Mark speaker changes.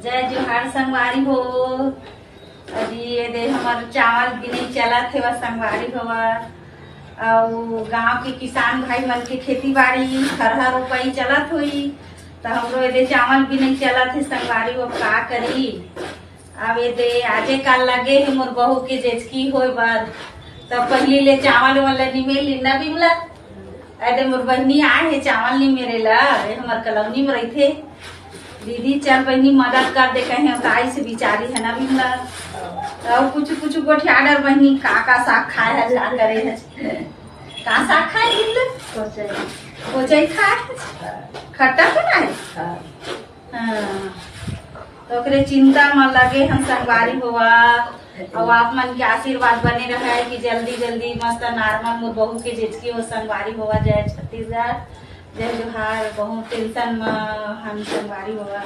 Speaker 1: जय जोहार संगवारी हो। अजी ये दे हमार चावल भी नहीं चला थे वह संगवारी होवा और गांव के किसान भाई मन के खेती बाड़ी हर रोपाई चलत हुई तो हमरो ये दे चावल भी नहीं चला थे संगवारी वो का करी। अब ये दे आजे काल लगे है मोर बहू के जेचकी होए बार तब पहले ले चावल वाला निमेली न बिमला अरे मोर बहनी आए है चावल नहीं मेरे ला हमार कलौनी में रही थे दीदी चल बहनी मदद कर दे कहीं ताई से बिचारी है ना बिमला और कुछ गोठिया डर बहनी का साग खाए है ला करे है का साग खाए बिमला कोचई खाए खट्टा बनाए हाँ तो ओकरे चिंता में लगे हम संगवारी हुआ और आप मन के आशीर्वाद बने रहे कि जल्दी जल्दी मस्त नॉर्मल मोर बहू के जेचकी हो संगवारी हुआ जय छत्तीसगढ़ जय जोहार बहुत टेंशन में हम संगवारी हुआ।